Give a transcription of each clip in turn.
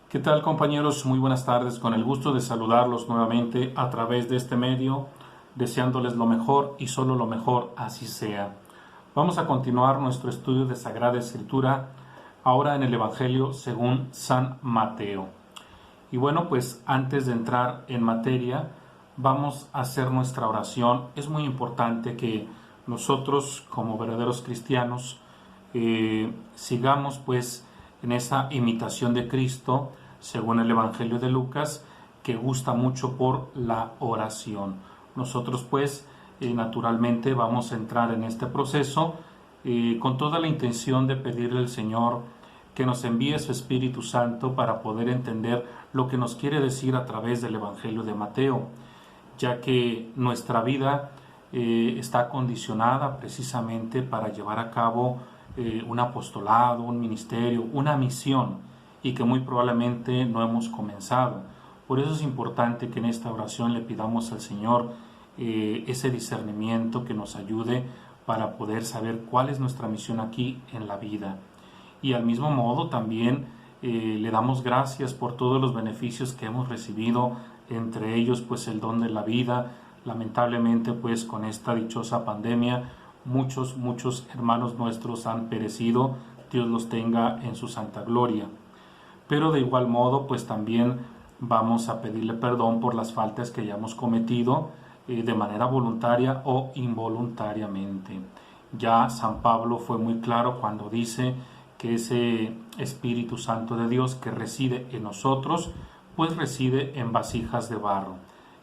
¿Qué tal, compañeros? Muy buenas tardes. Con el gusto de saludarlos nuevamente a través de este medio, deseándoles lo mejor y solo lo mejor, así sea. Vamos a continuar nuestro estudio de Sagrada Escritura, ahora en el Evangelio según San Mateo. Y bueno, pues antes de entrar en materia, vamos a hacer nuestra oración. Es muy importante que nosotros, como verdaderos cristianos, sigamos pues en esa imitación de Cristo, según el Evangelio de Lucas, que gusta mucho por la oración. Nosotros pues naturalmente vamos a entrar en este proceso con toda la intención de pedirle al Señor que nos envíe su Espíritu Santo para poder entender lo que nos quiere decir a través del Evangelio de Mateo, ya que nuestra vida está condicionada precisamente para llevar a cabo un apostolado, un ministerio, una misión, y que muy probablemente no hemos comenzado. Por eso es importante que en esta oración le pidamos al Señor ese discernimiento que nos ayude para poder saber cuál es nuestra misión aquí en la vida. Y al mismo modo también le damos gracias por todos los beneficios que hemos recibido, entre ellos pues el don de la vida. Lamentablemente pues con esta dichosa pandemia muchos hermanos nuestros han perecido, Dios los tenga en su santa gloria. Pero de igual modo pues también vamos a pedirle perdón por las faltas que hayamos cometido de manera voluntaria o involuntariamente. Ya San Pablo fue muy claro cuando dice que ese Espíritu Santo de Dios que reside en nosotros, pues reside en vasijas de barro.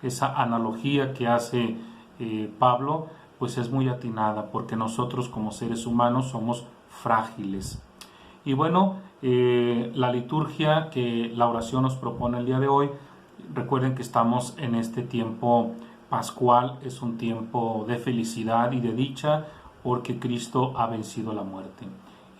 Esa analogía que hace Pablo, pues es muy atinada, porque nosotros como seres humanos somos frágiles. Y bueno, la liturgia que la oración nos propone el día de hoy, recuerden que estamos en este tiempo pascual, es un tiempo de felicidad y de dicha, porque Cristo ha vencido la muerte.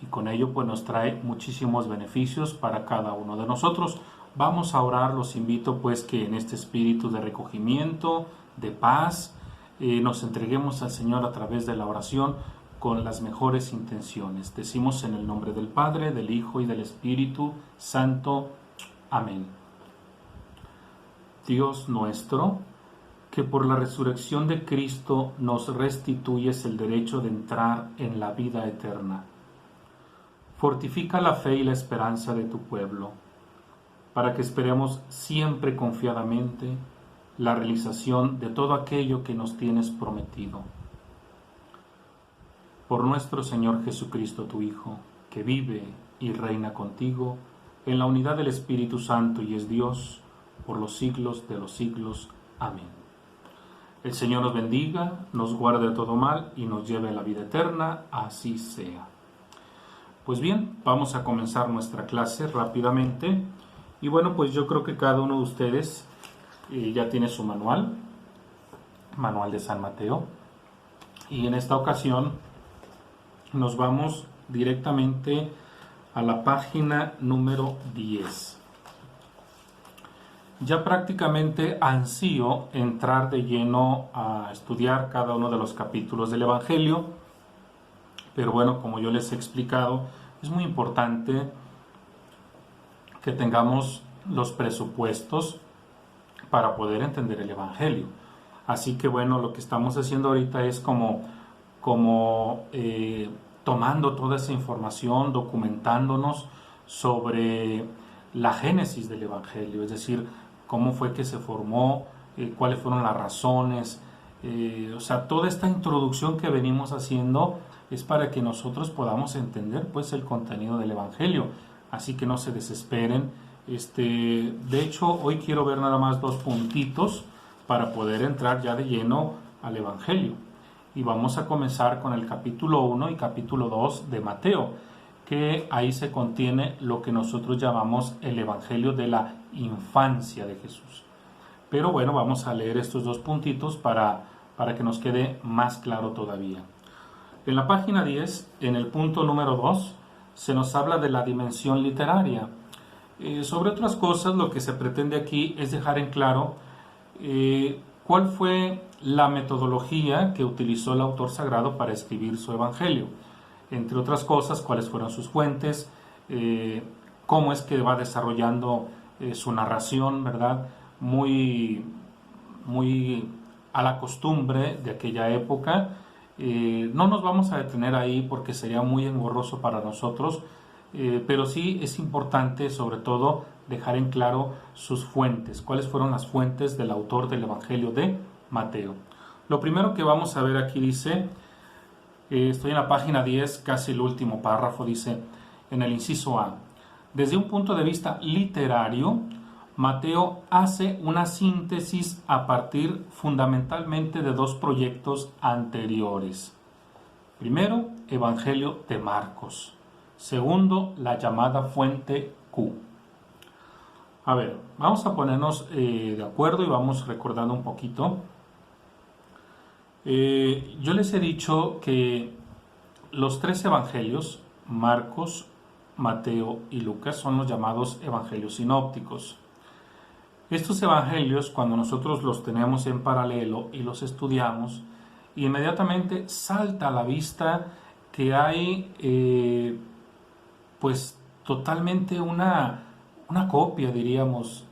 Y con ello pues nos trae muchísimos beneficios para cada uno de nosotros. Vamos a orar, los invito pues que en este espíritu de recogimiento, de paz, nos entreguemos al Señor a través de la oración con las mejores intenciones. Decimos en el nombre del Padre, del Hijo y del Espíritu Santo. Amén. Dios nuestro, que por la resurrección de Cristo nos restituyes el derecho de entrar en la vida eterna. Fortifica la fe y la esperanza de tu pueblo, para que esperemos siempre confiadamente la realización de todo aquello que nos tienes prometido. Por nuestro Señor Jesucristo, tu Hijo, que vive y reina contigo en la unidad del Espíritu Santo y es Dios por los siglos de los siglos. Amén. El Señor nos bendiga, nos guarde de todo mal y nos lleve a la vida eterna, así sea. Pues bien, vamos a comenzar nuestra clase rápidamente. Y bueno, pues yo creo que cada uno de ustedes ya tiene su manual de San Mateo. Y en esta ocasión nos vamos directamente a la página número 10. Ya prácticamente ansío entrar de lleno a estudiar cada uno de los capítulos del Evangelio, pero bueno, como yo les he explicado, es muy importante que tengamos los presupuestos para poder entender el Evangelio. Así que bueno, lo que estamos haciendo ahorita es como tomando toda esa información, documentándonos sobre la génesis del Evangelio, es decir, cómo fue que se formó, cuáles fueron las razones, o sea, toda esta introducción que venimos haciendo es para que nosotros podamos entender pues el contenido del Evangelio, así que no se desesperen. De hecho, hoy quiero ver nada más 2 puntitos para poder entrar ya de lleno al Evangelio. Y vamos a comenzar con el capítulo 1 y capítulo 2 de Mateo, que ahí se contiene lo que nosotros llamamos el Evangelio de la infancia de Jesús. Pero bueno, vamos a leer estos 2 puntitos para que nos quede más claro todavía. En la página 10, en el punto número 2, se nos habla de la dimensión literaria. Sobre otras cosas, lo que se pretende aquí es dejar en claro cuál fue la metodología que utilizó el autor sagrado para escribir su Evangelio. Entre otras cosas, cuáles fueron sus fuentes, cómo es que va desarrollando su narración, ¿verdad? Muy, muy a la costumbre de aquella época. No nos vamos a detener ahí porque sería muy engorroso para nosotros, pero sí es importante sobre todo dejar en claro sus fuentes, cuáles fueron las fuentes del autor del Evangelio de Mateo. Lo primero que vamos a ver aquí dice, estoy en la página 10, casi el último párrafo, dice en el inciso A, desde un punto de vista literario, Mateo hace una síntesis a partir fundamentalmente de dos proyectos anteriores. Primero, Evangelio de Marcos. Segundo, la llamada fuente Q. A ver, vamos a ponernos de acuerdo y vamos recordando un poquito. Yo les he dicho que los tres evangelios, Marcos, Mateo y Lucas, son los llamados evangelios sinópticos. Estos evangelios, cuando nosotros los tenemos en paralelo y los estudiamos, inmediatamente salta a la vista que hay pues totalmente una copia, diríamos,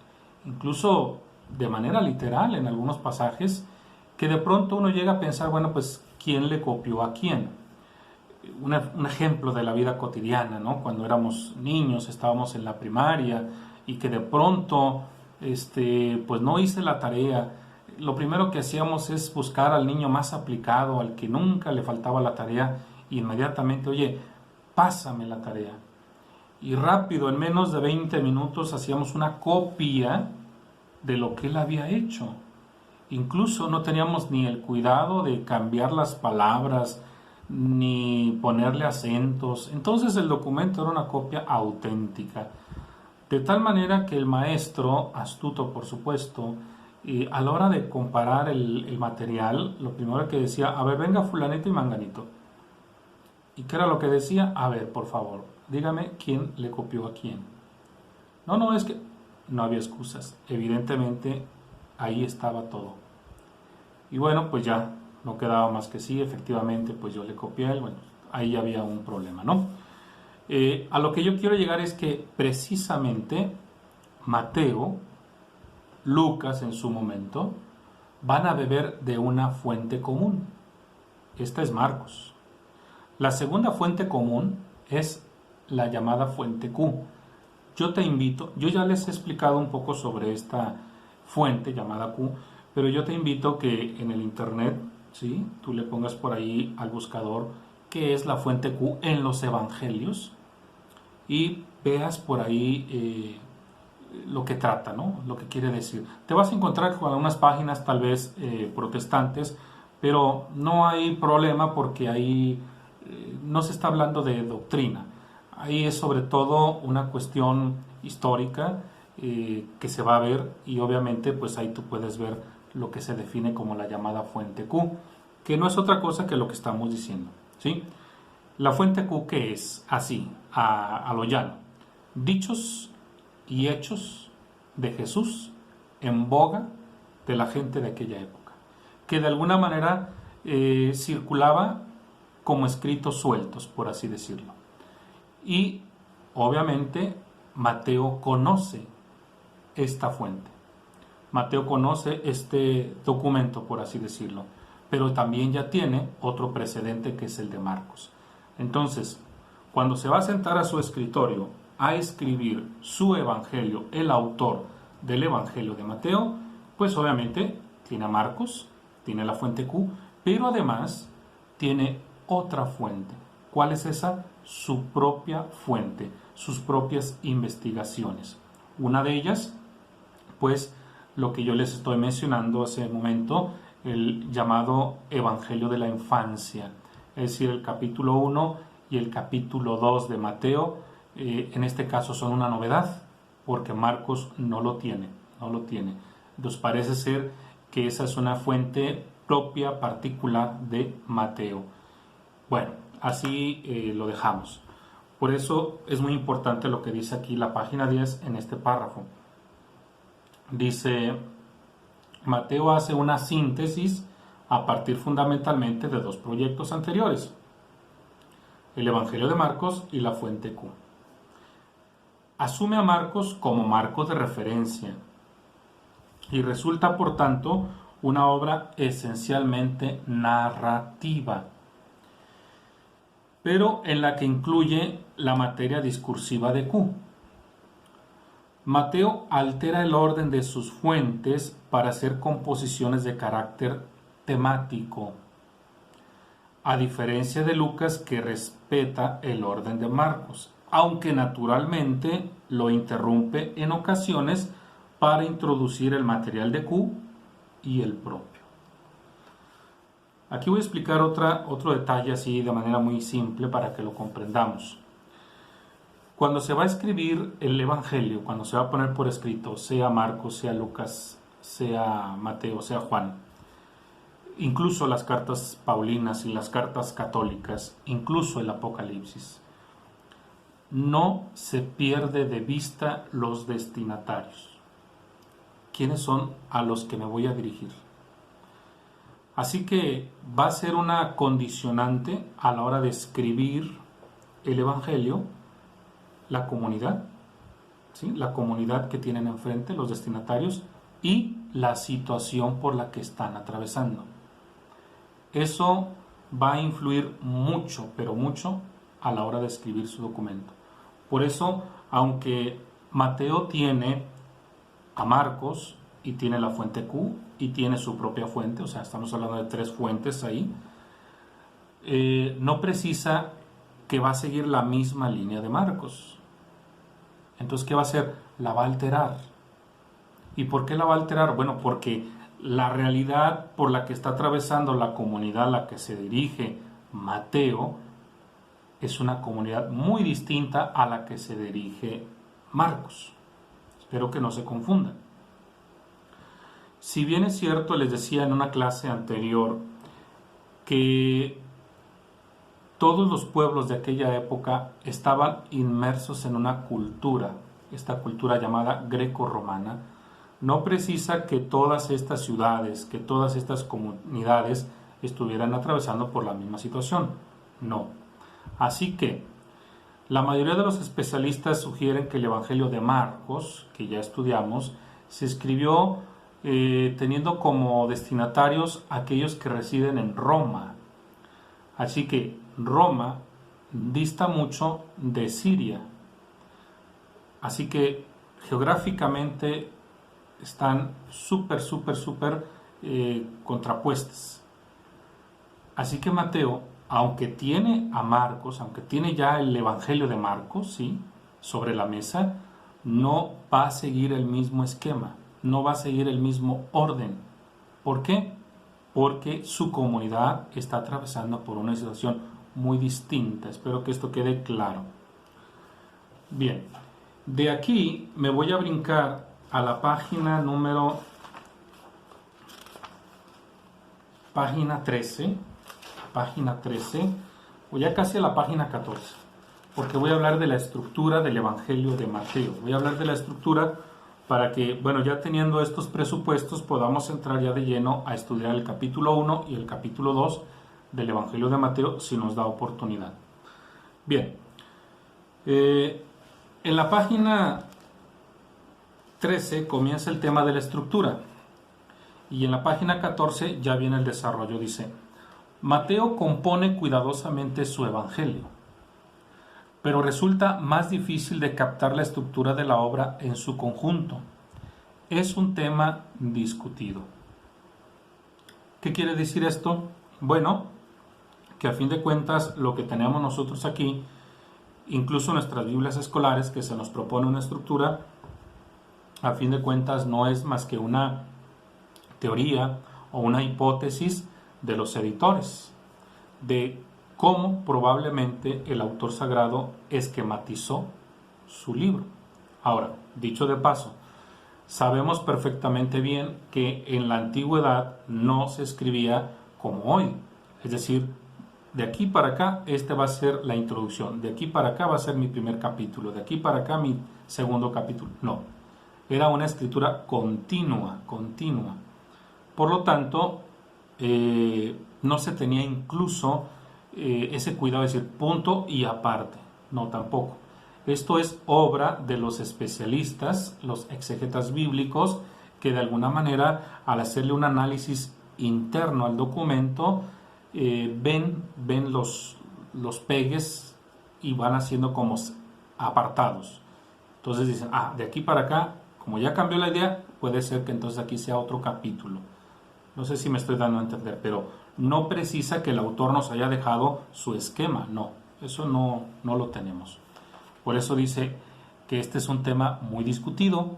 incluso de manera literal en algunos pasajes, que de pronto uno llega a pensar, bueno, pues, ¿quién le copió a quién? Un ejemplo de la vida cotidiana, ¿no? Cuando éramos niños, estábamos en la primaria y que de pronto pues no hice la tarea. Lo primero que hacíamos es buscar al niño más aplicado, al que nunca le faltaba la tarea, e inmediatamente, oye, pásame la tarea. Y rápido, en menos de 20 minutos, hacíamos una copia de lo que él había hecho. Incluso no teníamos ni el cuidado de cambiar las palabras, ni ponerle acentos. Entonces el documento era una copia auténtica. De tal manera que el maestro, astuto por supuesto, a la hora de comparar el material, lo primero que decía, a ver, venga fulanito y manganito. ¿Y qué era lo que decía? A ver, por favor, dígame quién le copió a quién. No, es que no había excusas. Evidentemente, ahí estaba todo. Y bueno, pues ya, no quedaba más que sí, efectivamente, pues yo le copié, bueno, ahí había un problema, ¿no? A lo que yo quiero llegar es que precisamente Mateo, Lucas en su momento, van a beber de una fuente común. Esta es Marcos. La segunda fuente común es la llamada fuente Q. Yo te invito, yo ya les he explicado un poco sobre esta fuente llamada Q, pero yo te invito que en el internet, ¿sí?, tú le pongas por ahí al buscador qué es la fuente Q en los evangelios y veas por ahí lo que trata, ¿no?, lo que quiere decir. Te vas a encontrar con algunas páginas tal vez protestantes, pero no hay problema porque ahí no se está hablando de doctrina. Ahí es sobre todo una cuestión histórica que se va a ver, y obviamente pues ahí tú puedes ver lo que se define como la llamada fuente Q, que no es otra cosa que lo que estamos diciendo, ¿sí? La fuente Q, ¿qué es? Así, a lo llano. Dichos y hechos de Jesús en boga de la gente de aquella época, que de alguna manera circulaba como escritos sueltos, por así decirlo. Y obviamente Mateo conoce esta fuente. Mateo conoce este documento, por así decirlo, pero también ya tiene otro precedente que es el de Marcos. Entonces, cuando se va a sentar a su escritorio a escribir su evangelio, el autor del evangelio de Mateo, pues obviamente tiene a Marcos, tiene la fuente Q, pero además tiene otra fuente. ¿Cuál es esa? Su propia fuente, sus propias investigaciones. Una de ellas, pues, lo que yo les estoy mencionando hace un momento, el llamado Evangelio de la Infancia, es decir, el capítulo 1 y el capítulo 2 de Mateo, en este caso son una novedad, porque Marcos no lo tiene. Entonces parece ser que esa es una fuente propia, particular de Mateo. Bueno, así lo dejamos. Por eso es muy importante lo que dice aquí la página 10 en este párrafo. Dice, Mateo hace una síntesis a partir fundamentalmente de dos proyectos anteriores, el Evangelio de Marcos y la fuente Q. asume a Marcos como marco de referencia y resulta, por tanto, una obra esencialmente narrativa, pero en la que incluye la materia discursiva de Q. Mateo altera el orden de sus fuentes para hacer composiciones de carácter temático, a diferencia de Lucas, que respeta el orden de Marcos, aunque naturalmente lo interrumpe en ocasiones para introducir el material de Q y el propio. Aquí voy a explicar otro detalle así de manera muy simple para que lo comprendamos. Cuando se va a escribir el Evangelio, cuando se va a poner por escrito, sea Marcos, sea Lucas, sea Mateo, sea Juan, incluso las cartas paulinas y las cartas católicas, incluso el Apocalipsis, no se pierde de vista los destinatarios. ¿Quiénes son a los que me voy a dirigir? Así que va a ser una condicionante a la hora de escribir el Evangelio, la comunidad, ¿sí? La comunidad que tienen enfrente, los destinatarios, y la situación por la que están atravesando. Eso va a influir mucho, pero mucho, a la hora de escribir su documento. Por eso, aunque Mateo tiene a Marcos y tiene la fuente Q y tiene su propia fuente, o sea, estamos hablando de 3 fuentes ahí, no precisa que va a seguir la misma línea de Marcos. Entonces, ¿qué va a hacer? La va a alterar. ¿Y por qué la va a alterar? Bueno, porque la realidad por la que está atravesando la comunidad a la que se dirige Mateo es una comunidad muy distinta a la que se dirige Marcos. Espero que no se confundan. Si bien es cierto, les decía en una clase anterior que todos los pueblos de aquella época estaban inmersos en una cultura, esta cultura llamada greco-romana, no precisa que todas estas ciudades, que todas estas comunidades estuvieran atravesando por la misma situación. No. Así que la mayoría de los especialistas sugieren que el Evangelio de Marcos, que ya estudiamos, se escribió teniendo como destinatarios aquellos que residen en Roma. Así que Roma dista mucho de Siria. Así que geográficamente están súper contrapuestas. Así que Mateo, aunque tiene a Marcos, aunque tiene ya el Evangelio de Marcos, ¿sí?, sobre la mesa, no va a seguir el mismo esquema, no va a seguir el mismo orden. ¿Por qué? Porque su comunidad está atravesando por una situación muy distinta. Espero que esto quede claro. Bien, de aquí me voy a brincar a la página 13, o ya casi a la página 14, porque voy a hablar de la estructura del Evangelio de Mateo. Voy a hablar de la estructura para que, bueno, ya teniendo estos presupuestos, podamos entrar ya de lleno a estudiar el capítulo 1 y el capítulo 2 del Evangelio de Mateo, si nos da oportunidad. Bien, en la página 13 comienza el tema de la estructura y en la página 14 ya viene el desarrollo. Dice: Mateo compone cuidadosamente su Evangelio, pero resulta más difícil de captar la estructura de la obra en su conjunto. Es un tema discutido. ¿Qué quiere decir esto? Bueno, que a fin de cuentas lo que tenemos nosotros aquí, incluso en nuestras Biblias escolares, que se nos propone una estructura, a fin de cuentas no es más que una teoría o una hipótesis de los editores, de cómo probablemente el autor sagrado esquematizó su libro. Ahora, dicho de paso, sabemos perfectamente bien que en la antigüedad no se escribía como hoy. Es decir, de aquí para acá, este va a ser la introducción, de aquí para acá va a ser mi primer capítulo, de aquí para acá mi segundo capítulo. No, era una escritura continua. Por lo tanto, no se tenía incluso ese cuidado de decir punto y aparte. No, tampoco. Esto es obra de los especialistas, los exégetas bíblicos, que de alguna manera, al hacerle un análisis interno al documento, ven los pegues y van haciendo como apartados. Entonces dicen, de aquí para acá, como ya cambió la idea, puede ser que entonces aquí sea otro capítulo. No sé si me estoy dando a entender, pero no precisa que el autor nos haya dejado su esquema, no, eso no lo tenemos. Por eso dice que este es un tema muy discutido,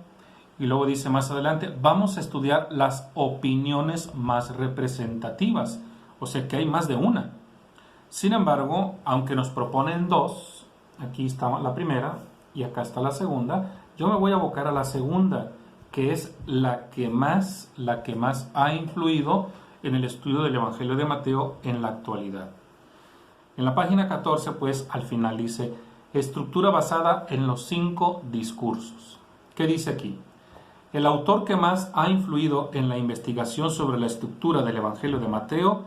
y luego dice más adelante, vamos a estudiar las opiniones más representativas, o sea que hay más de una. Sin embargo, aunque nos proponen dos, aquí está la primera y acá está la segunda, yo me voy a abocar a la segunda, que es la que más ha influido en el estudio del Evangelio de Mateo en la actualidad. En la página 14, pues, al final dice, estructura basada en los 5 discursos. ¿Qué dice aquí? El autor que más ha influido en la investigación sobre la estructura del Evangelio de Mateo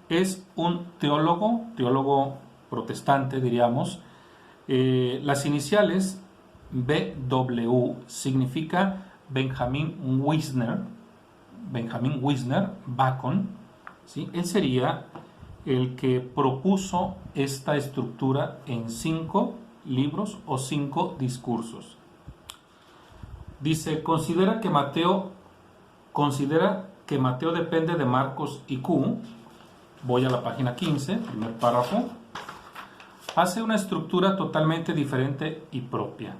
es un teólogo protestante, diríamos. Las iniciales BW significa Benjamin Wisner Bacon, ¿sí? Él sería el que propuso esta estructura en 5 libros o 5 discursos. Dice, considera que Mateo depende de Marcos y Q. Voy a la página 15, primer párrafo. Hace una estructura totalmente diferente y propia.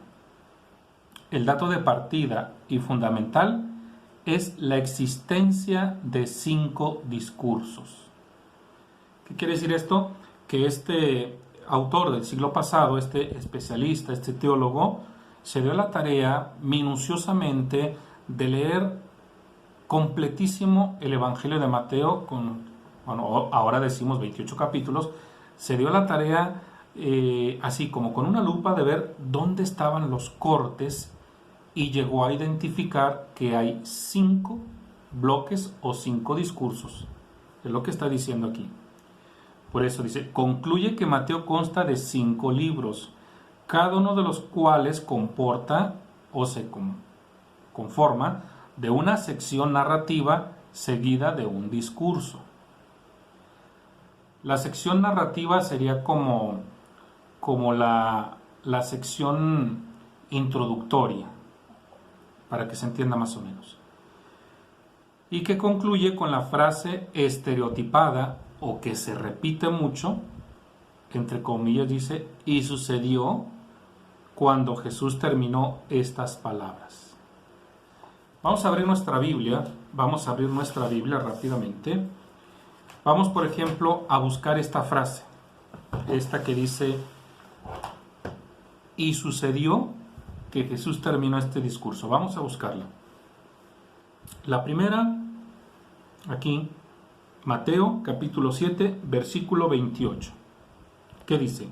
El dato de partida y fundamental es la existencia de 5 discursos. ¿Qué quiere decir esto? Que este autor del siglo pasado, este especialista, este teólogo, se dio la tarea minuciosamente de leer completísimo el Evangelio de Mateo, ahora decimos 28 capítulos, se dio la tarea así como con una lupa de ver dónde estaban los cortes y llegó a identificar que hay 5 bloques o 5 discursos. Es lo que está diciendo aquí. Por eso dice, concluye que Mateo consta de 5 libros, cada uno de los cuales comporta o se conforma de una sección narrativa seguida de un discurso. La sección narrativa sería como la sección introductoria, para que se entienda más o menos. Y que concluye con la frase estereotipada o que se repite mucho, entre comillas dice, y sucedió cuando Jesús terminó estas palabras. Vamos a abrir nuestra Biblia rápidamente. Vamos, por ejemplo, a buscar esta frase, esta que dice, y sucedió que Jesús terminó este discurso. Vamos a buscarla. La primera, aquí, Mateo capítulo 7, versículo 28. ¿Qué dice?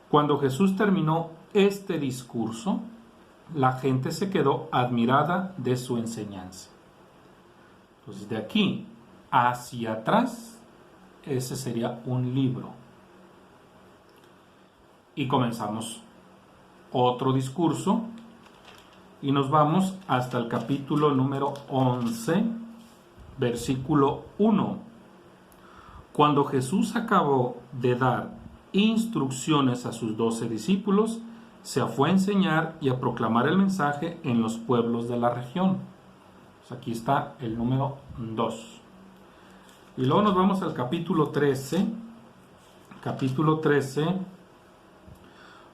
Cuando Jesús terminó este discurso, la gente se quedó admirada de su enseñanza. Entonces, de aquí hacia atrás, ese sería un libro. Y comenzamos otro discurso y nos vamos hasta el capítulo número 11, versículo 1. Cuando Jesús acabó de dar instrucciones a sus 12 discípulos, se fue a enseñar y a proclamar el mensaje en los pueblos de la región. Pues aquí está el número 2. Y luego nos vamos al capítulo 13,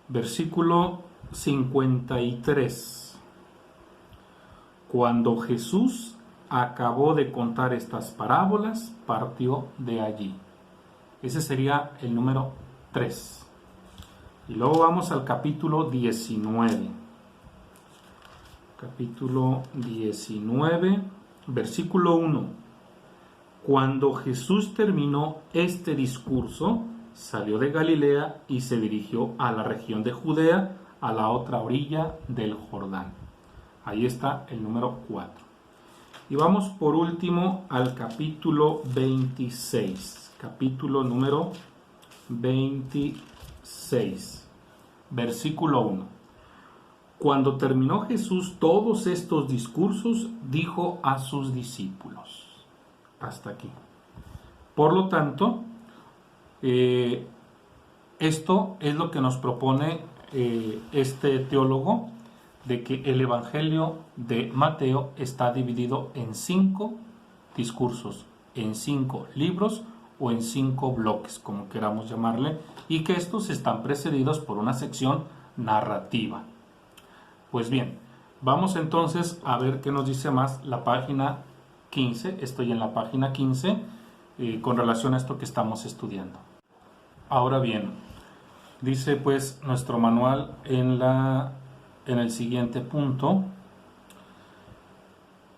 versículo 53. Cuando Jesús acabó de contar estas parábolas, partió de allí. Ese sería el número 3. Y luego vamos al capítulo 19. Capítulo 19, versículo 1. Cuando Jesús terminó este discurso, salió de Galilea y se dirigió a la región de Judea, a la otra orilla del Jordán. Ahí está el número 4. Y vamos por último al capítulo 26. Capítulo número 26. versículo 1. Cuando terminó Jesús todos estos discursos, dijo a sus discípulos. Hasta aquí. Por lo tanto, esto es lo que nos propone este teólogo, de que el Evangelio de Mateo está dividido en 5 discursos, en 5 libros o en 5 bloques, como queramos llamarle, y que estos están precedidos por una sección narrativa. Pues bien, vamos entonces a ver qué nos dice más la página 15. Estoy en la página 15 con relación a esto que estamos estudiando. Ahora bien, dice pues nuestro manual en el siguiente punto.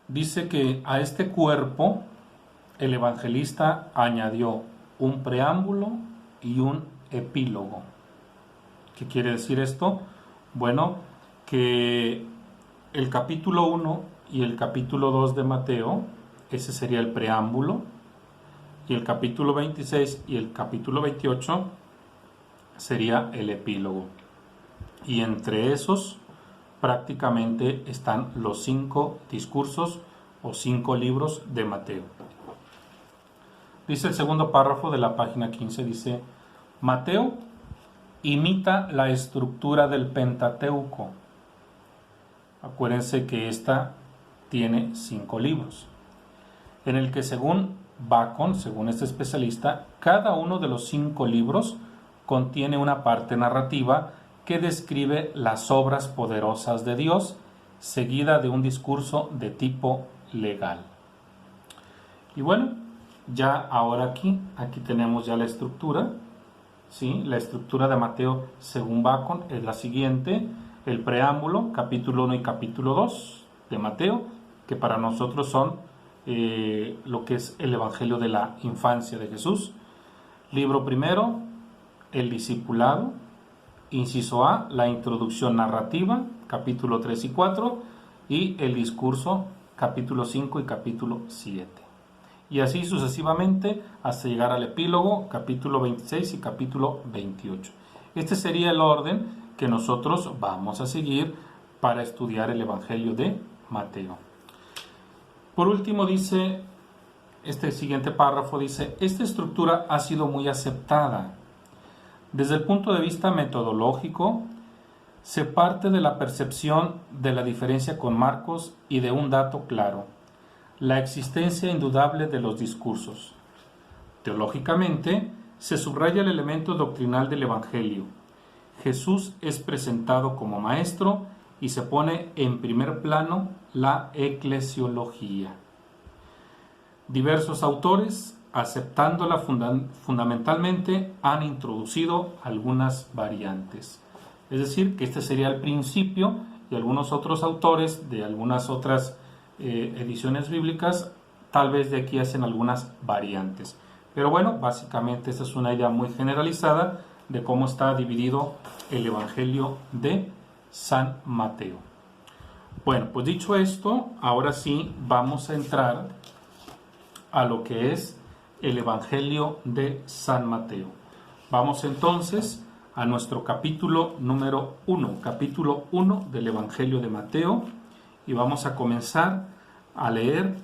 Dice que a este cuerpo el evangelista añadió un preámbulo y un epílogo. ¿Qué quiere decir esto? Bueno, que el capítulo 1 y el capítulo 2 de Mateo, ese sería el preámbulo, y el capítulo 26 y el capítulo 28 sería el epílogo. Y entre esos prácticamente están los 5 discursos o 5 libros de Mateo. Dice el segundo párrafo de la página 15, dice: Mateo imita la estructura del Pentateuco. Acuérdense que esta tiene 5 libros, en el que según Bacon, según este especialista, cada uno de los 5 libros contiene una parte narrativa que describe las obras poderosas de Dios, seguida de un discurso de tipo legal. Y bueno, ya ahora aquí tenemos ya la estructura, ¿sí? La estructura de Mateo según Bacon es la siguiente: el preámbulo, capítulo 1 y capítulo 2 de Mateo, que para nosotros son lo que es el Evangelio de la infancia de Jesús. Libro primero, el discipulado. Inciso A, la introducción narrativa, capítulo 3 y 4, y el discurso, capítulo 5 y capítulo 7. Y así sucesivamente hasta llegar al epílogo, capítulo 26 y capítulo 28. Este sería el orden que nosotros vamos a seguir para estudiar el Evangelio de Mateo. Por último dice, este siguiente párrafo dice: esta estructura ha sido muy aceptada. Desde el punto de vista metodológico, se parte de la percepción de la diferencia con Marcos y de un dato claro: la existencia indudable de los discursos. Teológicamente, se subraya el elemento doctrinal del Evangelio. Jesús es presentado como maestro y se pone en primer plano la eclesiología. Diversos autores, aceptándola fundamentalmente, han introducido algunas variantes. Es decir, que este sería el principio, y algunos otros autores de algunas otras ediciones bíblicas tal vez de aquí hacen algunas variantes. Pero bueno, básicamente esta es una idea muy generalizada de cómo está dividido el Evangelio de San Mateo. Bueno, pues dicho esto, ahora sí vamos a entrar a lo que es el Evangelio de San Mateo. Vamos entonces a nuestro capítulo número 1, capítulo 1 del Evangelio de Mateo, y vamos a comenzar a leer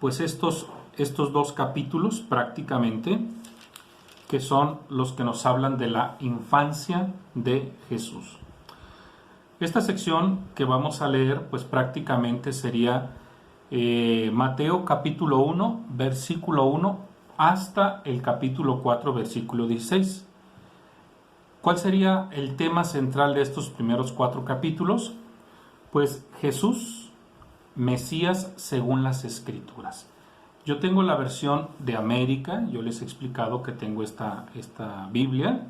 pues estos 2 capítulos prácticamente, que son los que nos hablan de la infancia de Jesús. Esta sección que vamos a leer pues prácticamente sería Mateo capítulo 1, versículo 1 hasta el capítulo 4, versículo 16. ¿Cuál sería el tema central de estos primeros 4 capítulos? Pues Jesús, Mesías según las Escrituras. Yo tengo la versión de América. Yo les he explicado que tengo esta Biblia,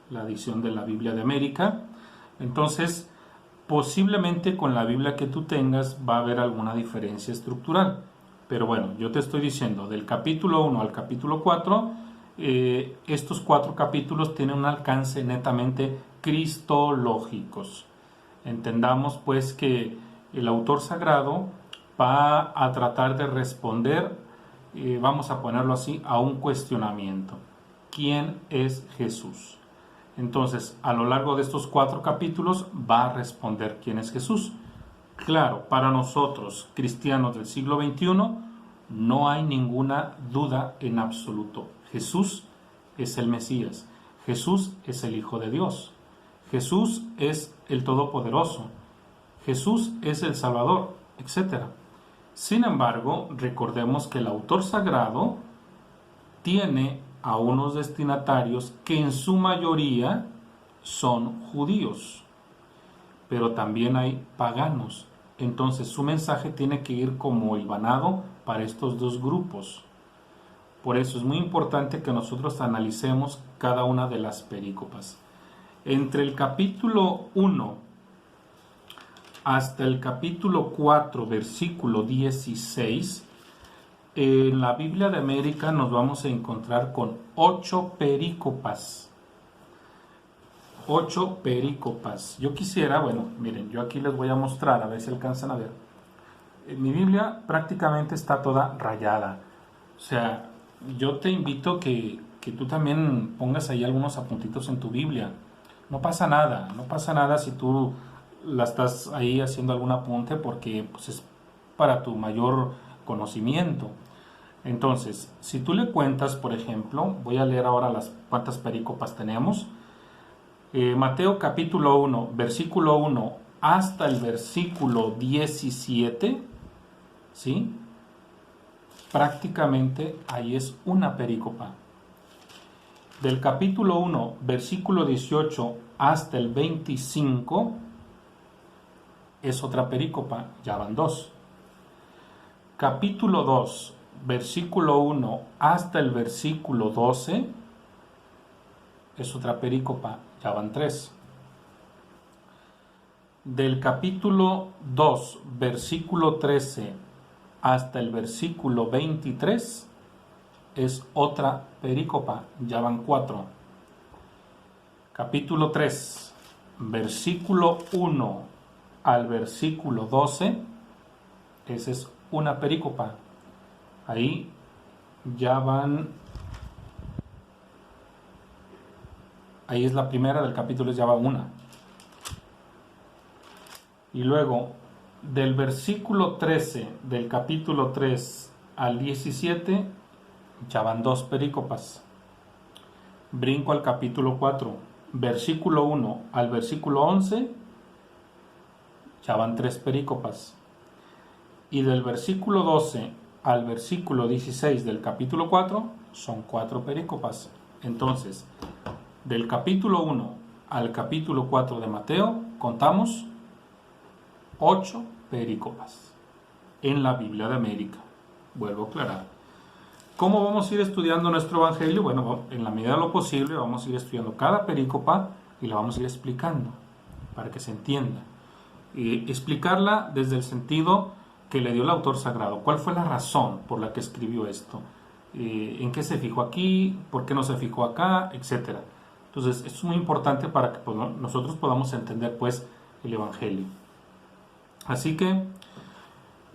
la edición de la Biblia de América. Entonces, posiblemente con la Biblia que tú tengas va a haber alguna diferencia estructural. Pero bueno, yo te estoy diciendo, del capítulo 1 al capítulo 4, estos 4 capítulos tienen un alcance netamente cristológicos. Entendamos pues que el autor sagrado va a tratar de responder, vamos a ponerlo así, a un cuestionamiento. ¿Quién es Jesús? Entonces, a lo largo de estos 4 capítulos va a responder quién es Jesús. Claro, para nosotros, cristianos del siglo XXI, no hay ninguna duda en absoluto. Jesús es el Mesías. Jesús es el Hijo de Dios. Jesús es el Todopoderoso. Jesús es el Salvador, etc. Sin embargo, recordemos que el autor sagrado tiene a unos destinatarios que en su mayoría son judíos, pero también hay paganos. Entonces su mensaje tiene que ir como hilvanado para estos dos grupos. Por eso es muy importante que nosotros analicemos cada una de las perícopas. Entre el capítulo 1 hasta el capítulo 4, versículo 16, en la Biblia de América nos vamos a encontrar con 8 perícopas. 8 perícopas. Yo quisiera, bueno, miren, yo aquí les voy a mostrar, a ver si alcanzan a ver. Mi Biblia prácticamente está toda rayada. O sea, yo te invito que tú también pongas ahí algunos apuntitos en tu Biblia. No pasa nada si tú la estás ahí haciendo algún apunte porque pues, es para tu mayor conocimiento. Entonces, si tú le cuentas, por ejemplo, voy a leer ahora las cuántas perícopas tenemos. Mateo capítulo 1, versículo 1 hasta el versículo 17, ¿sí? Prácticamente ahí es una perícopa. Del capítulo 1, versículo 18 hasta el 25 es otra perícopa, ya van 2. Capítulo 2, versículo 1 hasta el versículo 12 es otra perícopa, ya van 3. Del capítulo 2, versículo 13 hasta el versículo 23 es otra perícopa, ya van 4. Capítulo 3, versículo 1 al versículo 12, esa es una perícopa. Ahí ya van, ahí es la primera del capítulo, ya va una. Y luego, del versículo 13 del capítulo 3 al 17, ya van 2 perícopas. Brinco al capítulo 4, versículo 1 al versículo 11, ya van 3 perícopas. Y del versículo 12 al versículo 16 del capítulo 4 son 4 perícopas. Entonces, del capítulo 1 al capítulo 4 de Mateo, contamos 8 perícopas en la Biblia de América. Vuelvo a aclarar. ¿Cómo vamos a ir estudiando nuestro evangelio? Bueno, en la medida de lo posible vamos a ir estudiando cada perícopa y la vamos a ir explicando para que se entienda. Explicarla desde el sentido que le dio el autor sagrado. ¿Cuál fue la razón por la que escribió esto? ¿En qué se fijó aquí? ¿Por qué no se fijó acá? Etcétera. Entonces, esto es muy importante para que pues, nosotros podamos entender pues el evangelio. Así que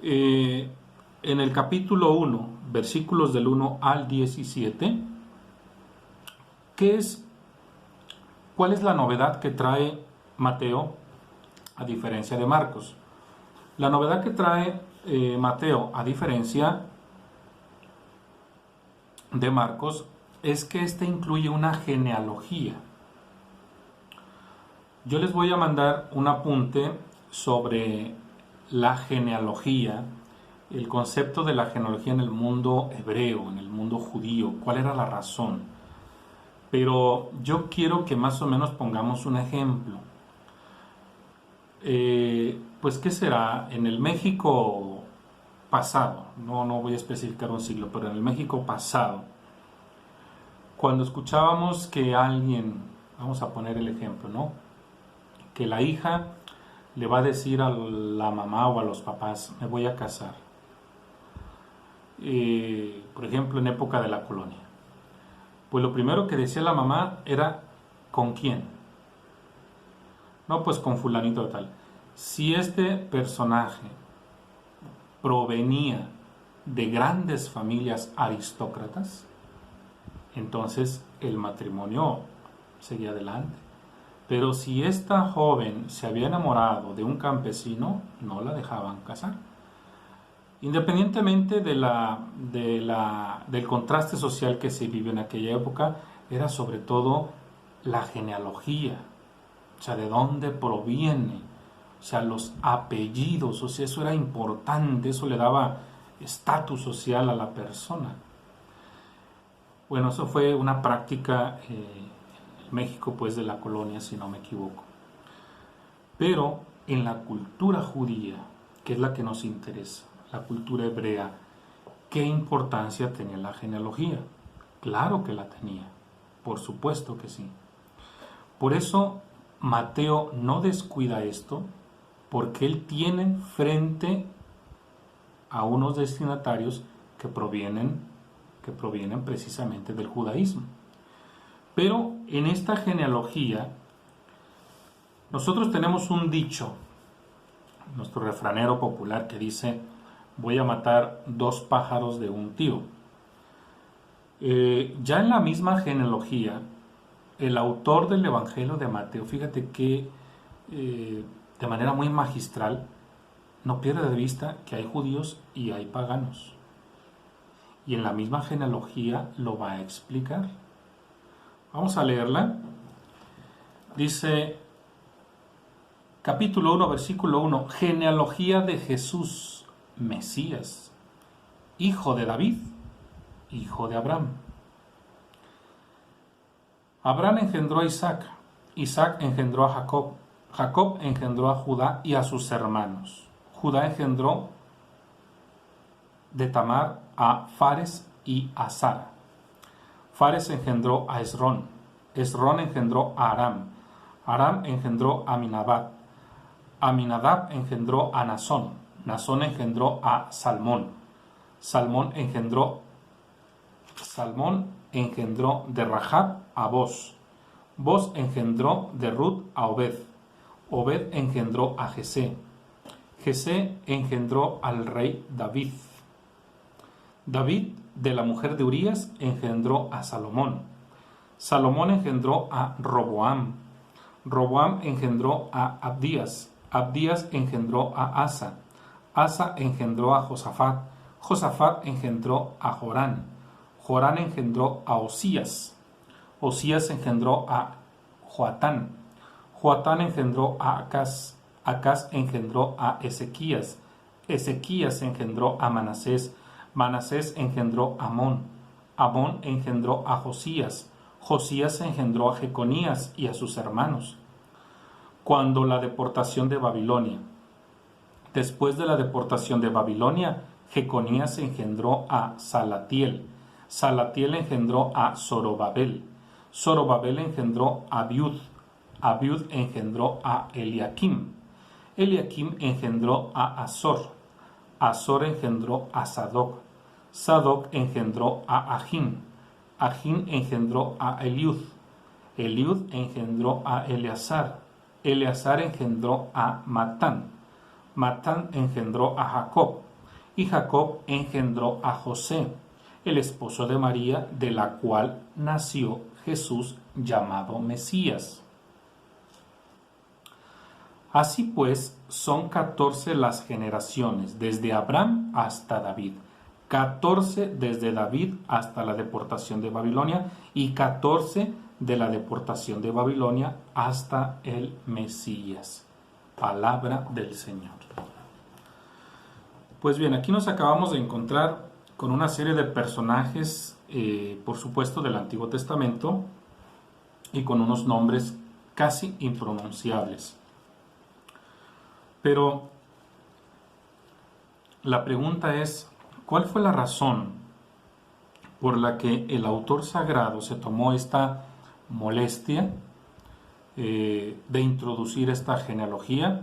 en el capítulo 1, versículos del 1 al 17, ¿cuál es la novedad que trae Mateo a diferencia de Marcos? La novedad que trae Mateo a diferencia de Marcos es que este incluye una genealogía. Yo les voy a mandar un apunte sobre la genealogía, el concepto de la genealogía en el mundo hebreo, en el mundo judío, cuál era la razón. Pero yo quiero que más o menos pongamos un ejemplo. Pues, ¿qué será? En el México pasado, no voy a especificar un siglo, pero en el México pasado, cuando escuchábamos que alguien, vamos a poner el ejemplo, ¿no? Que la hija le va a decir a la mamá o a los papás, me voy a casar. Por ejemplo, en época de la colonia. Pues lo primero que decía la mamá era, ¿con quién? No, pues con fulanito de tal. Si este personaje provenía de grandes familias aristócratas, entonces el matrimonio seguía adelante. Pero si esta joven se había enamorado de un campesino, no la dejaban casar. Independientemente del contraste social que se vive en aquella época, era sobre todo la genealogía, o sea, de dónde proviene, o sea, los apellidos, o sea, eso era importante, eso le daba estatus social a la persona. Bueno, eso fue una práctica en México, pues, de la colonia, si no me equivoco. Pero en la cultura judía, que es la que nos interesa, la cultura hebrea, ¿qué importancia tenía la genealogía? Claro que la tenía, por supuesto que sí. Por eso Mateo no descuida esto, porque él tiene frente a unos destinatarios que provienen precisamente del judaísmo. Pero en esta genealogía, nosotros tenemos un dicho, nuestro refranero popular, que dice: voy a matar 2 pájaros de un tiro. Ya en la misma genealogía, el autor del Evangelio de Mateo, fíjate que de manera muy magistral, no pierde de vista que hay judíos y hay paganos. Y en la misma genealogía lo va a explicar. Vamos a leerla. Dice, capítulo 1, versículo 1, genealogía de Jesús, Mesías, hijo de David, hijo de Abraham. Abraham engendró a Isaac, Isaac engendró a Jacob, Jacob engendró a Judá y a sus hermanos. Judá engendró de Tamar a Fares y a Zara. Fares engendró a Esrón, Esrón engendró a Aram, Aram engendró a Aminadab, Aminadab engendró a Nasón, Nasón engendró a Salmón, Salmón engendró de Rahab a Boz, Boz engendró de Ruth a Obed, Obed engendró a Jesé, Jesé engendró al rey David, David de la mujer de Urías engendró a Salomón, Salomón engendró a Roboam, Roboam engendró a Abdías, Abdías engendró a Asa, Asa engendró a Josafat, Josafat engendró a Jorán, Jorán engendró a Osías, Osías engendró a Joatán, Joatán engendró a Acaz, Acaz engendró a Ezequías, Ezequías engendró a Manasés, Manasés engendró a Amón, Amón engendró a Josías, Josías engendró a Jeconías y a sus hermanos. Cuando la deportación de Babilonia, después de la deportación de Babilonia, Jeconías engendró a Salatiel, Salatiel engendró a Zorobabel, Zorobabel engendró a Abiud, Abiud engendró a Eliakim, Eliakim engendró a Azor, Azor engendró a Sadoc, Sadoc engendró a Agín, Agín engendró a Eliud, Eliud engendró a Eleazar, Eleazar engendró a Matán, Matán engendró a Jacob, y Jacob engendró a José, el esposo de María, de la cual nació Jesús llamado Mesías. Así pues, son 14 las generaciones, desde Abraham hasta David. 14 desde David hasta la deportación de Babilonia y 14 de la deportación de Babilonia hasta el Mesías. Palabra del Señor. Pues bien, aquí nos acabamos de encontrar con una serie de personajes, por supuesto, del Antiguo Testamento y con unos nombres casi impronunciables. Pero la pregunta es, ¿cuál fue la razón por la que el autor sagrado se tomó esta molestia de introducir esta genealogía?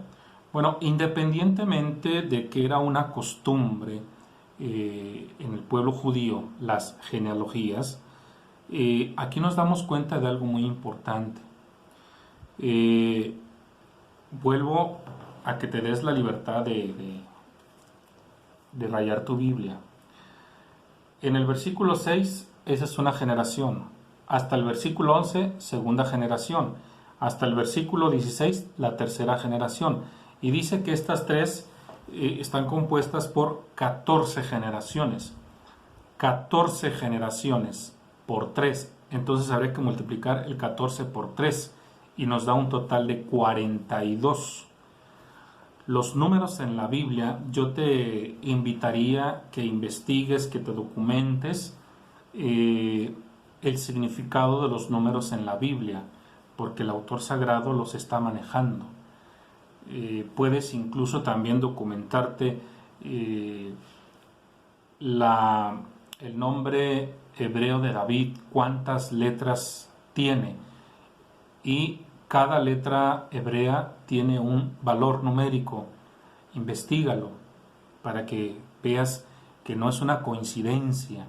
Bueno, independientemente de que era una costumbre en el pueblo judío las genealogías, aquí nos damos cuenta de algo muy importante. Vuelvo a que te des la libertad de rayar tu Biblia. En el versículo 6, esa es una generación. Hasta el versículo 11, segunda generación. Hasta el versículo 16, la tercera generación. Y dice que estas tres están compuestas por 14 generaciones. 14 generaciones por 3. Entonces habría que multiplicar el 14 por 3 y nos da un total de 42. Los números en la Biblia, yo te invitaría que investigues, que te documentes el significado de los números en la Biblia, porque el autor sagrado los está manejando. Puedes incluso también documentarte el nombre hebreo de David, cuántas letras tiene, y cada letra hebrea tiene un valor numérico. Investígalo para que veas que no es una coincidencia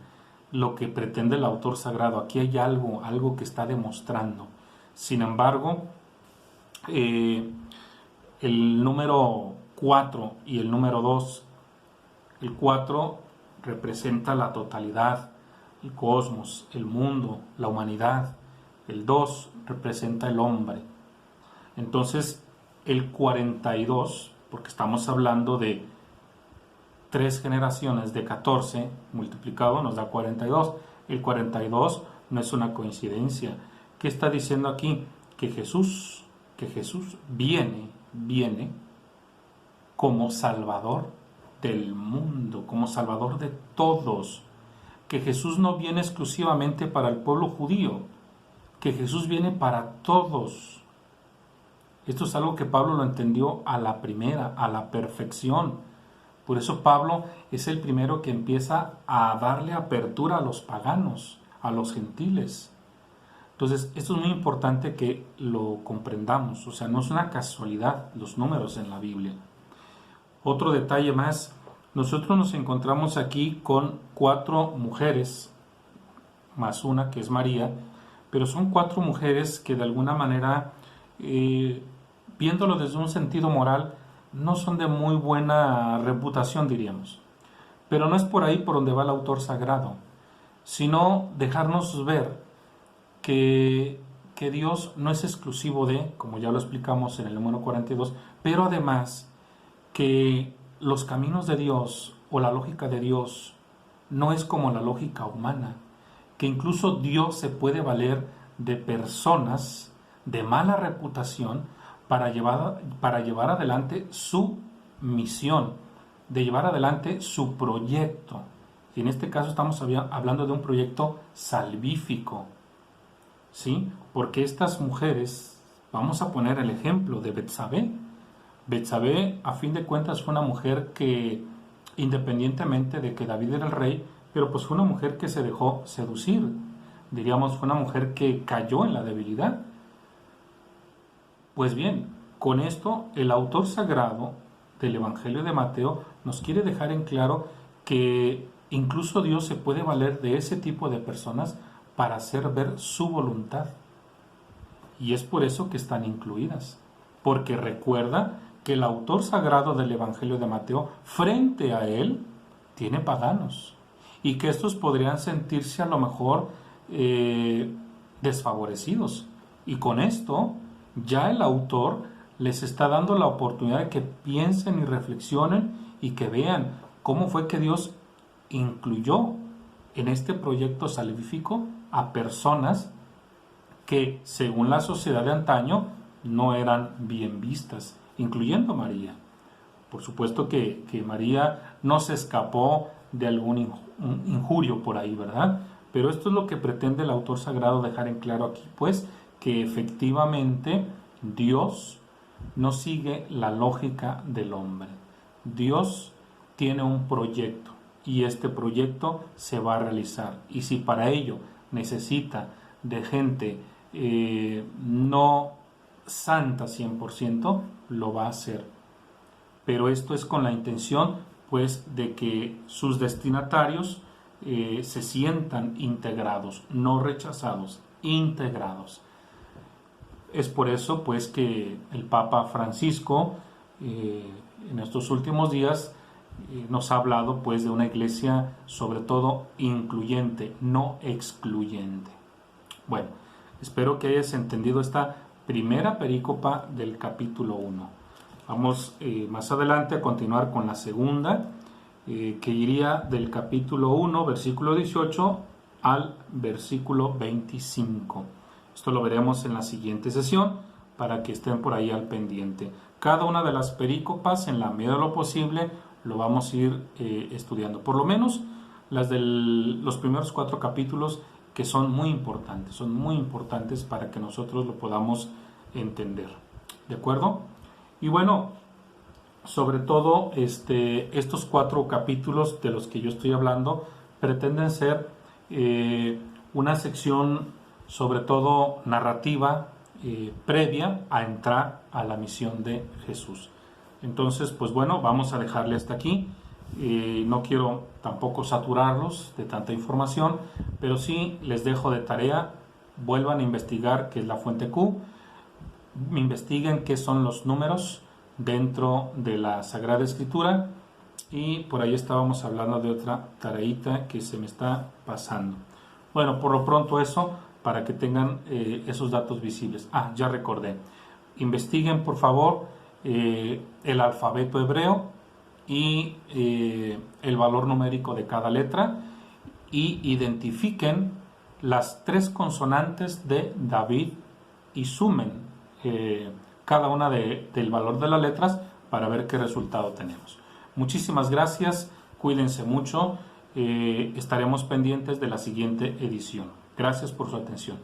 lo que pretende el autor sagrado. Aquí hay algo que está demostrando. Sin embargo, el número 4 y el número 2, el 4 representa la totalidad, el cosmos, el mundo, la humanidad. El 2 representa el hombre. Entonces, el 42, porque estamos hablando de 3 generaciones de 14 multiplicado nos da 42. El 42 no es una coincidencia. ¿Qué está diciendo aquí? Que Jesús viene como Salvador del mundo, como Salvador de todos. Que Jesús no viene exclusivamente para el pueblo judío, que Jesús viene para todos. Esto es algo que Pablo lo entendió a la primera, a la perfección. Por eso Pablo es el primero que empieza a darle apertura a los paganos, a los gentiles. Entonces, esto es muy importante que lo comprendamos. O sea, no es una casualidad los números en la Biblia. Otro detalle más, nosotros nos encontramos aquí con 4 mujeres, más una que es María, pero son 4 mujeres que de alguna manera, viéndolo desde un sentido moral, no son de muy buena reputación, diríamos. Pero no es por ahí por donde va el autor sagrado, sino dejarnos ver que Dios no es exclusivo de, como ya lo explicamos en el número 42, pero además que los caminos de Dios o la lógica de Dios no es como la lógica humana, que incluso Dios se puede valer de personas de mala reputación para llevar adelante su misión, de llevar adelante su proyecto. Y en este caso estamos hablando de un proyecto salvífico, ¿sí? Porque estas mujeres, vamos a poner el ejemplo de Betsabé. Betsabé, a fin de cuentas, fue una mujer que, independientemente de que David era el rey, pero pues fue una mujer que se dejó seducir. Diríamos, fue una mujer que cayó en la debilidad. Pues bien, con esto el autor sagrado del Evangelio de Mateo nos quiere dejar en claro que incluso Dios se puede valer de ese tipo de personas para hacer ver su voluntad. Y es por eso que están incluidas. Porque recuerda que el autor sagrado del Evangelio de Mateo, frente a él, tiene paganos. Y que estos podrían sentirse a lo mejor desfavorecidos. Y con esto ya el autor les está dando la oportunidad de que piensen y reflexionen y que vean cómo fue que Dios incluyó en este proyecto salvífico a personas que, según la sociedad de antaño, no eran bien vistas, incluyendo María. Por supuesto que María no se escapó de algún injurio por ahí, ¿verdad? Pero esto es lo que pretende el autor sagrado dejar en claro aquí, pues, que efectivamente Dios no sigue la lógica del hombre. Dios tiene un proyecto y este proyecto se va a realizar. Y si para ello necesita de gente no santa 100%, lo va a hacer. Pero esto es con la intención, pues, de que sus destinatarios se sientan integrados, no rechazados, integrados. Es por eso, pues, que el Papa Francisco en estos últimos días nos ha hablado, pues, de una iglesia sobre todo incluyente, no excluyente. Bueno, espero que hayas entendido esta primera perícopa del capítulo 1. Vamos más adelante a continuar con la segunda, que iría del capítulo 1, versículo 18, al versículo 25. Esto lo veremos en la siguiente sesión para que estén por ahí al pendiente. Cada una de las perícopas, en la medida de lo posible, lo vamos a ir estudiando. Por lo menos las de los primeros 4 capítulos, que son muy importantes para que nosotros lo podamos entender. ¿De acuerdo? Y bueno, sobre todo estos 4 capítulos de los que yo estoy hablando pretenden ser una sección sobre todo narrativa previa a entrar a la misión de Jesús. Entonces, pues bueno, vamos a dejarle hasta aquí. No quiero tampoco saturarlos de tanta información, pero sí les dejo de tarea: vuelvan a investigar qué es la fuente Q, investiguen qué son los números dentro de la Sagrada Escritura, y por ahí estábamos hablando de otra tareita que se me está pasando. Bueno, por lo pronto eso, para que tengan esos datos visibles. Ya recordé. Investiguen, por favor, el alfabeto hebreo y el valor numérico de cada letra, y identifiquen las 3 consonantes de David y sumen cada una del valor de las letras para ver qué resultado tenemos. Muchísimas gracias, cuídense mucho, estaremos pendientes de la siguiente edición. Gracias por su atención.